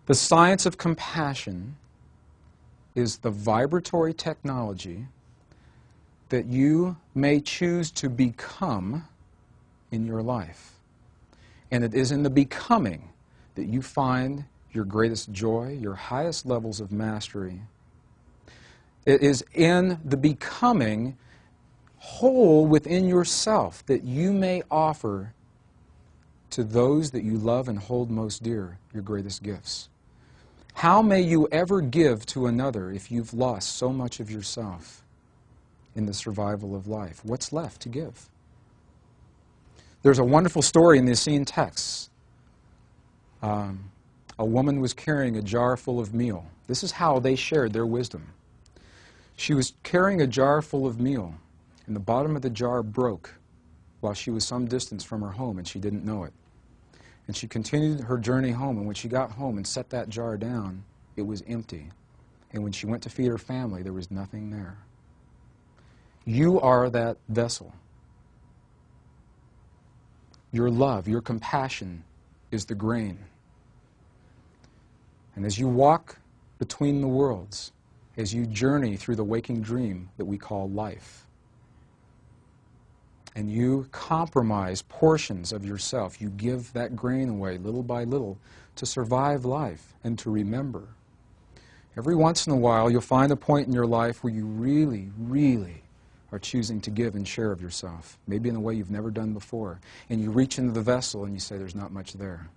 The science of compassion is the vibratory technology that you may choose to become in your life. And it is in the becoming that you find your greatest joy, your highest levels of mastery. It is in the becoming whole within yourself that you may offer to those that you love and hold most dear your greatest gifts. How may you ever give to another if you've lost so much of yourself in the survival of life? What's left to give? There's a wonderful story in the Essene texts. A woman was carrying a jar full of meal. This is how they shared their wisdom. She was carrying a jar full of meal, and the bottom of the jar broke while she was some distance from her home, and she didn't know it. And she continued her journey home, and when she got home and set that jar down, it was empty. And when she went to feed her family, there was nothing there. You are that vessel. Your love, your compassion is the grain. And as you walk between the worlds, as you journey through the waking dream that we call life, and you compromise portions of yourself, you give that grain away little by little to survive life and to remember. Every once in a while, you'll find a point in your life where you really, really are choosing to give and share of yourself, maybe in a way you've never done before. And you reach into the vessel and you say, there's not much there.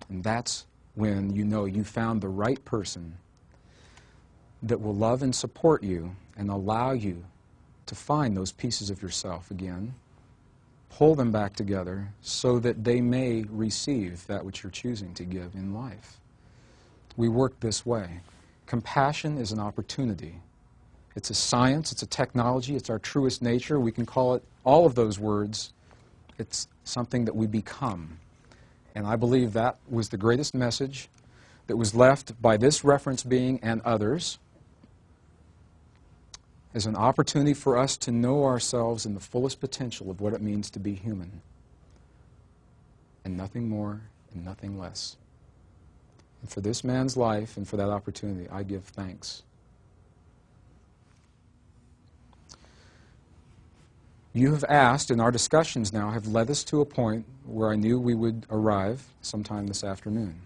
And that's when you know you found the right person that will love and support you and allow you to find those pieces of yourself again, pull them back together so that they may receive that which you're choosing to give in life. We work this way. Compassion is an opportunity. It's a science, it's a technology, it's our truest nature. We can call it all of those words. It's something that we become. And I believe that was the greatest message that was left by this reference being and others, as an opportunity for us to know ourselves in the fullest potential of what it means to be human. And nothing more and nothing less. And for this man's life and for that opportunity, I give thanks. You have asked, and our discussions now have led us to a point where I knew we would arrive sometime this afternoon.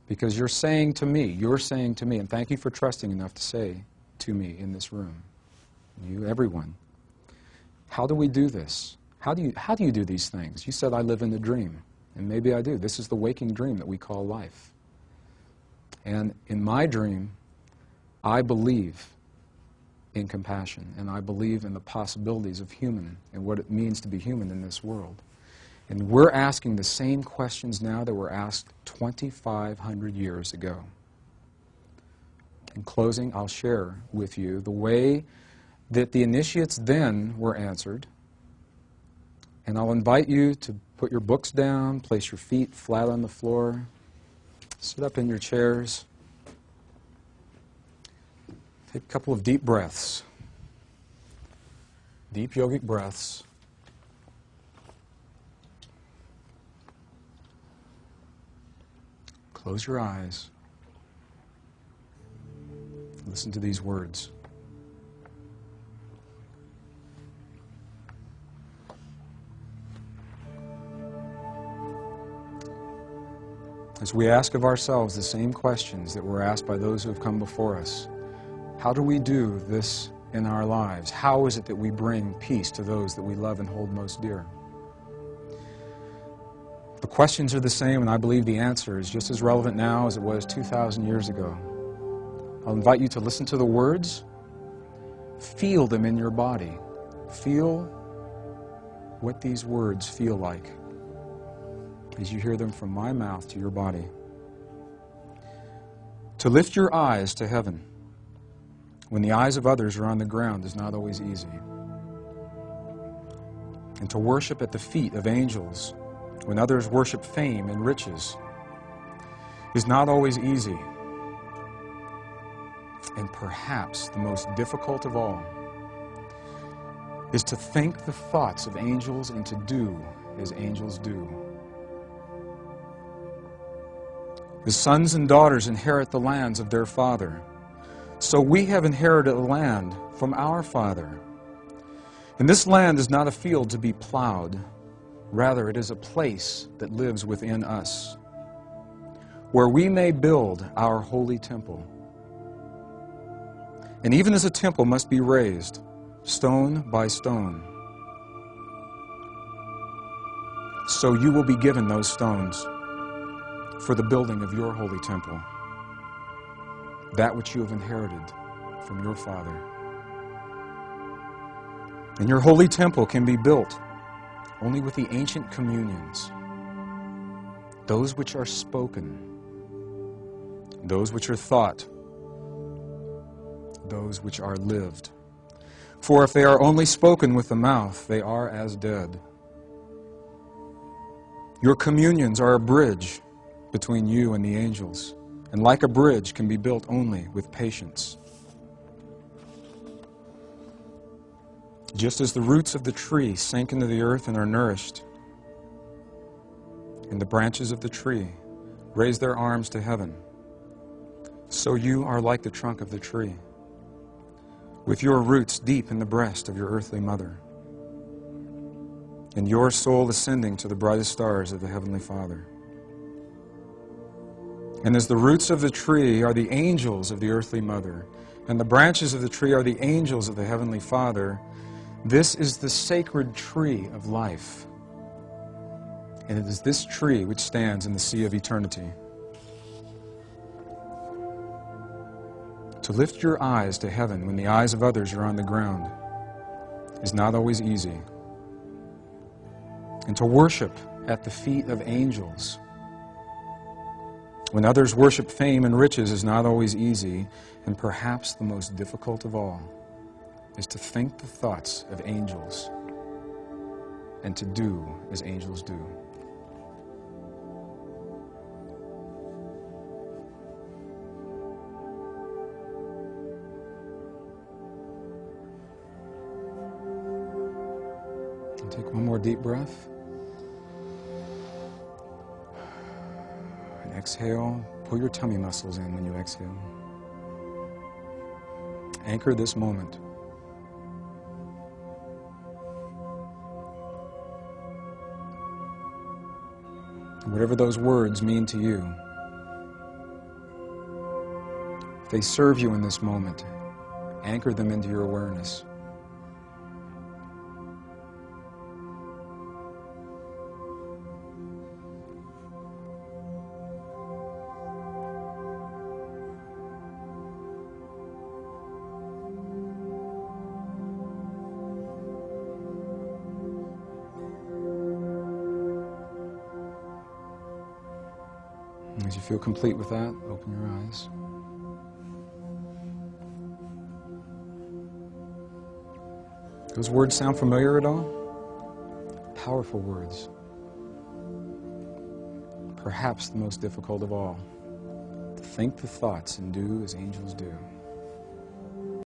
Because you're saying to me, and thank you for trusting enough to say to me in this room, you, everyone, how do we do this? How do you do these things? You said I live in a dream, and maybe I do. This is the waking dream that we call life. And in my dream, I believe in compassion, and I believe in the possibilities of human and what it means to be human in this world. And we're asking the same questions now that were asked 2,500 years ago. In closing, I'll share with you the way that the initiates then were answered, and I'll invite you to put your books down, place your feet flat on the floor, sit up in your chairs. Take a couple of deep breaths, deep yogic breaths. Close your eyes. Listen to these words. As we ask of ourselves the same questions that were asked by those who have come before us, how do we do this in our lives? How is it that we bring peace to those that we love and hold most dear? The questions are the same, and I believe the answer is just as relevant now as it was 2,000 years ago. I'll invite you to listen to the words, feel them in your body. Feel what these words feel like as you hear them from my mouth to your body. To lift your eyes to heaven when the eyes of others are on the ground is not always easy. And to worship at the feet of angels when others worship fame and riches is not always easy. And perhaps the most difficult of all is to think the thoughts of angels and to do as angels do. His sons and daughters inherit the lands of their father. So we have inherited a land from our Father. And this land is not a field to be plowed. Rather, it is a place that lives within us, where we may build our holy temple. And even as a temple must be raised, stone by stone, so you will be given those stones for the building of your holy temple, that which you have inherited from your Father. And your holy temple can be built only with the ancient communions, those which are spoken, those which are thought, those which are lived. For if they are only spoken with the mouth, they are as dead. Your communions are a bridge between you and the angels, and like a bridge can be built only with patience. Just as the roots of the tree sink into the earth and are nourished, and the branches of the tree raise their arms to heaven, so you are like the trunk of the tree, with your roots deep in the breast of your earthly mother, and your soul ascending to the brightest stars of the Heavenly Father. And as the roots of the tree are the angels of the earthly mother, and the branches of the tree are the angels of the Heavenly Father, this is the sacred tree of life. And it is this tree which stands in the sea of eternity. To lift your eyes to heaven when the eyes of others are on the ground is not always easy. And to worship at the feet of angels when others worship fame and riches is not always easy, and perhaps the most difficult of all is to think the thoughts of angels and to do as angels do. And take one more deep breath. And exhale. Pull your tummy muscles in when you exhale. Anchor this moment. Whatever those words mean to you, if they serve you in this moment, anchor them into your awareness. As you feel complete with that, open your eyes. Those words sound familiar at all? Powerful words. Perhaps the most difficult of all. To think the thoughts and do as angels do.